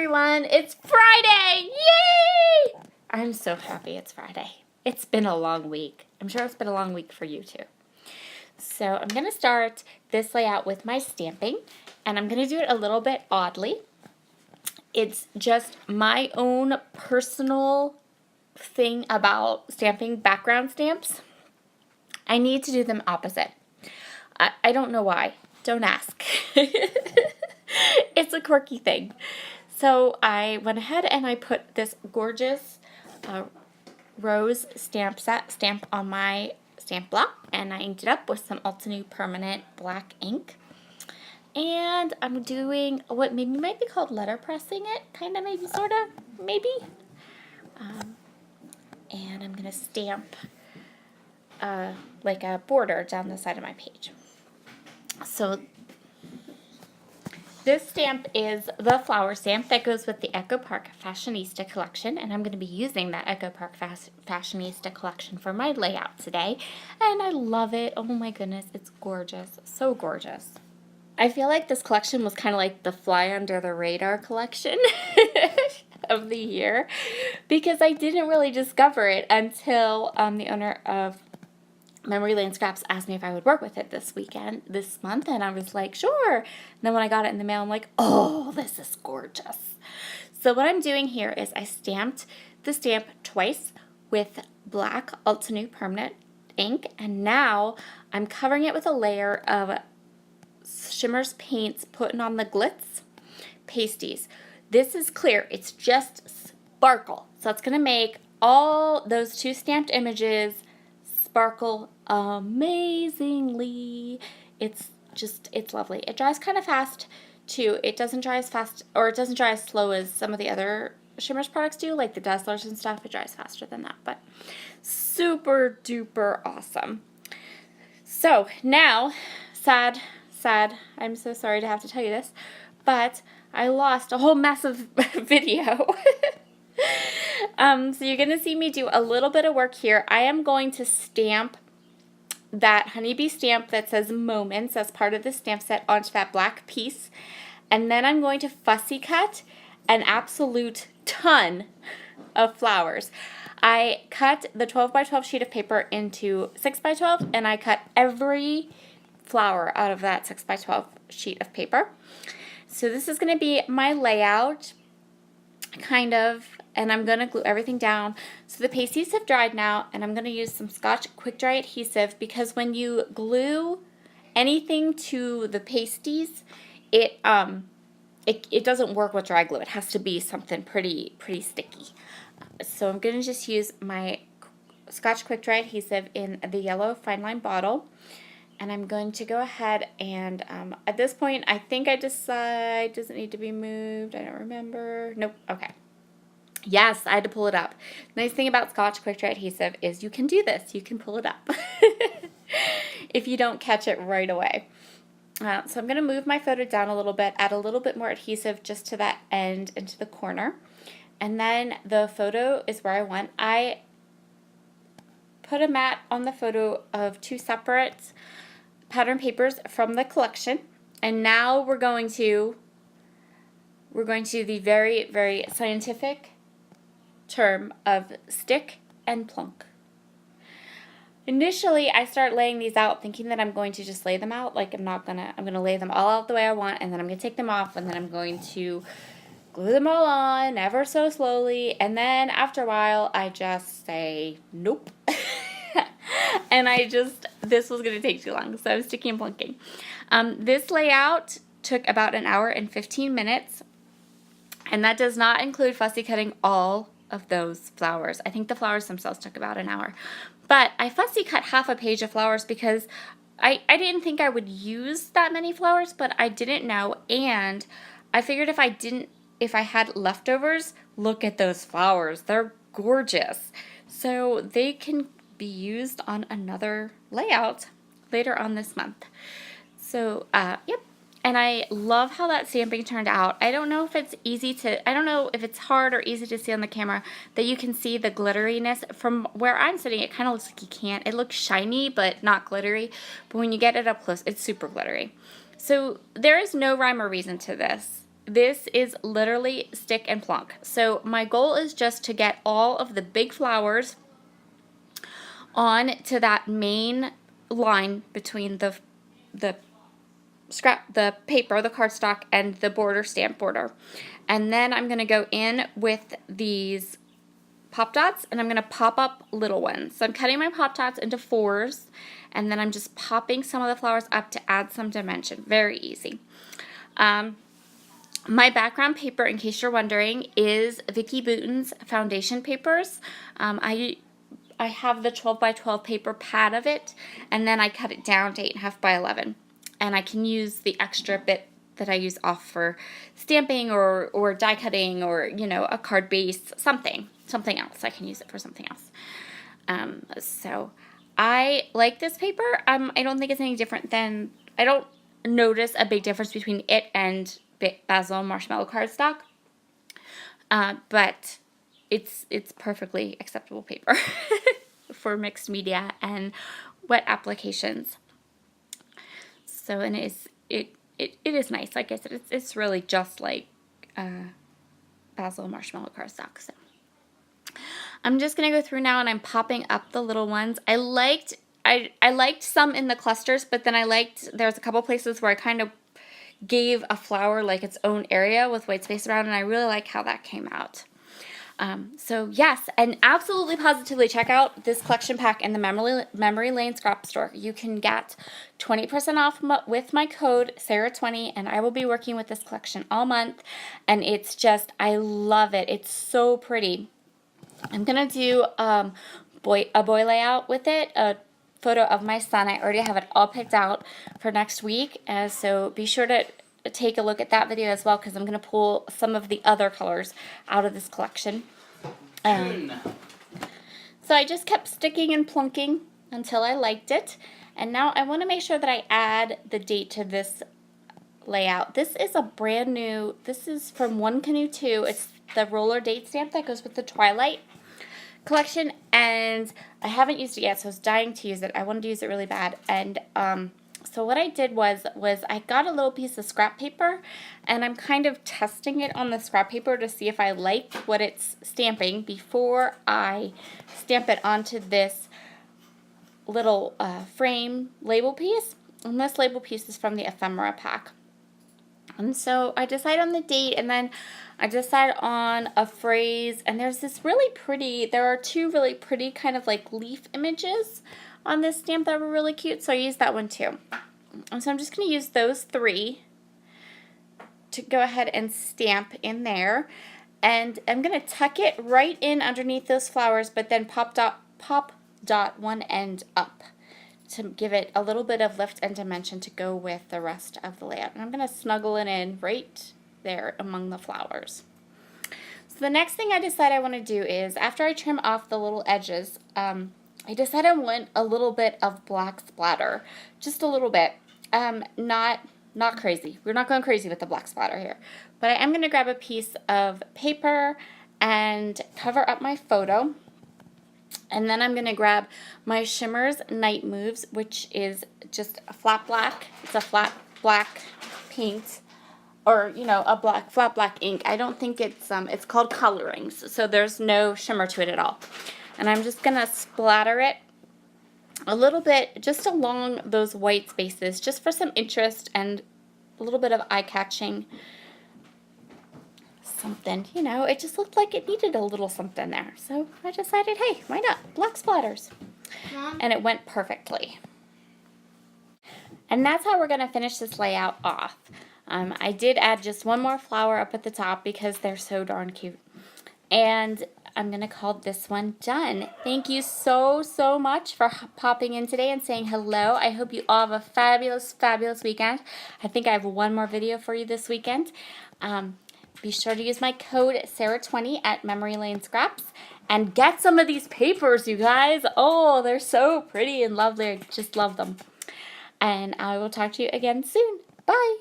everyone. It's Friday. Yay! I'm so happy it's Friday. It's been a long week. I'm sure it's been a long week for you too. So I'm going to start this layout with my stamping, and I'm going to do it a little bit oddly. It's just my own personal thing about stamping background stamps. I need to do them opposite. I don't know why. Don't ask. It's a quirky thing. So I went ahead and I put this gorgeous rose stamp on my stamp block, and I inked it up with some Ultra Permanent black ink. And I'm doing what maybe might be called letter pressing it, kind of, maybe, sort of, maybe. And I'm going to stamp like a border down the side of my page. So this stamp is the flower stamp that goes with the Echo Park Fashionista collection, and I'm going to be using that Echo Park Fashionista collection for my layout today, and I love it. Oh my goodness, it's gorgeous. So gorgeous. I feel like this collection was kind of like the fly under the radar collection of the year, because I didn't really discover it until the owner of Memory Lane Scraps asked me if I would work with it this month, and I was like, sure. And then when I got it in the mail, I'm like, oh, this is gorgeous. So what I'm doing here is I stamped the stamp twice with black Ultra Permanent ink, and now I'm covering it with a layer of Shimmer's paints, putting on the glitz pasties. This is clear. It's just sparkle. So it's going to make all those two stamped images sparkle amazingly. It's lovely. It dries kind of fast too. It doesn't dry as fast, or it doesn't dry as slow as some of the other Shimmer's products do, like the Dazzlers and stuff. It dries faster than that, but super duper awesome. So now, sad, I'm so sorry to have to tell you this, but I lost a whole mess of video. So you're going to see me do a little bit of work here. I am going to stamp that honeybee stamp that says Moments as part of the stamp set onto that black piece. And then I'm going to fussy cut an absolute ton of flowers. I cut the 12 by 12 sheet of paper into 6 by 12, and I cut every flower out of that 6 by 12 sheet of paper. So this is going to be my layout, kind of, and I'm going to glue everything down. So the pasties have dried now, and I'm going to use some Scotch Quick Dry adhesive, because when you glue anything to the pasties, it doesn't work with dry glue. It has to be something pretty sticky. So I'm going to just use my Scotch Quick Dry adhesive in the yellow fine line bottle. And I'm going to go ahead and, at this point, I think I decide, does it need to be moved? I don't remember. Nope. Okay. Yes, I had to pull it up. Nice thing about Scotch Quick Dry adhesive is you can do this. You can pull it up if you don't catch it right away. So I'm going to move my photo down a little bit, add a little bit more adhesive just to that end and to the corner. And then the photo is where I want. I put a mat on the photo of two separate pattern papers from the collection, and now we're going to the very, very scientific term of stick and plunk. Initially, I start laying these out thinking that I'm going to just lay them out, like I'm going to lay them all out the way I want, and then I'm going to take them off, and then I'm going to glue them all on ever so slowly, and then after a while I just say nope. And this was going to take too long, so I'm sticking and plunking. This layout took about an hour and 15 minutes, and that does not include fussy cutting all of those flowers. I think the flowers themselves took about an hour. But I fussy cut half a page of flowers because I didn't think I would use that many flowers, but I didn't know, and I figured if I had leftovers, look at those flowers. They're gorgeous. So they can be used on another layout later on this month. So, yep. And I love how that stamping turned out. I don't know if it's hard or easy to see on the camera that you can see the glitteriness. From where I'm sitting, it kind of looks like you can't. It looks shiny, but not glittery. But when you get it up close, it's super glittery. So there is no rhyme or reason to this. this is literally stick and plonk. So my goal is just to get all of the big flowers on to that main line between the paper, the cardstock, and the border, stamp border. And then I'm going to go in with these pop dots, and I'm going to pop up little ones. So I'm cutting my pop dots into 4s, and then I'm just popping some of the flowers up to add some dimension. Very easy. My background paper, in case you're wondering, is Vicki Boutin's foundation papers. I have the 12 by 12 paper pad of it, and then I cut it down to 8.5 by 11. And I can use the extra bit that I use off for stamping or die cutting or, you know, a card base, something else. I can use it for something else. So I like this paper. I don't think it's any different than, I don't notice a big difference between it and Basil Marshmallow cardstock. But it's perfectly acceptable paper for mixed media and wet applications. So, and it is nice. Like I said, it's really just like Basil Marshmallow cardstock. So I'm just gonna go through now, and I'm popping up the little ones. I liked some in the clusters, but then there's a couple places where I kind of gave a flower like its own area with white space around, and I really like how that came out. So yes, and absolutely positively check out this collection pack in the Memory Lane Scrap Store. You can get 20% off with my code Sara20, and I will be working with this collection all month, and it's just, I love it. It's so pretty. I'm gonna do a boy layout with it, a photo of my son. I already have it all picked out for next week, so be sure to take a look at that video as well, because I'm going to pull some of the other colors out of this collection. So I just kept sticking and plunking until I liked it, and now I want to make sure that I add the date to this layout. This is a brand new, this is from One Canoe 2. It's the roller date stamp that goes with the Twilight collection, and I haven't used it yet, so I was dying to use it. I wanted to use it really bad, and so what I did was I got a little piece of scrap paper, and I'm kind of testing it on the scrap paper to see if I like what it's stamping before I stamp it onto this little frame label piece. And this label piece is from the ephemera pack. And so I decide on the date, and then I decide on a phrase, and there's this really pretty, there are two really pretty kind of like leaf images on this stamp that were really cute, so I used that one too. And so I'm just going to use those 3 to go ahead and stamp in there. And I'm going to tuck it right in underneath those flowers, but then pop dot one end up to give it a little bit of lift and dimension to go with the rest of the layout. And I'm going to snuggle it in right there among the flowers. So the next thing I decide I want to do is, after I trim off the little edges, I decided I want a little bit of black splatter, just a little bit, not crazy. We're not going crazy with the black splatter here, but I am going to grab a piece of paper and cover up my photo, and then I'm going to grab my Shimmers Night Moves, which is just a flat black. It's a flat black paint, or, you know, a flat black ink. I don't think it's called colorings, so there's no shimmer to it at all. And I'm just going to splatter it a little bit just along those white spaces, just for some interest and a little bit of eye-catching something. You know, it just looked like it needed a little something there. So I decided, hey, why not? Black splatters. Mom. And it went perfectly. And that's how we're going to finish this layout off. I did add just one more flower up at the top because they're so darn cute. And I'm going to call this one done. Thank you so much for popping in today and saying hello. I hope you all have a fabulous weekend. I think I have one more video for you this weekend. Be sure to use my code Sara20 at Memory Lane Scraps and get some of these papers, you guys. Oh, they're so pretty and lovely. I just love them. And I will talk to you again soon. Bye.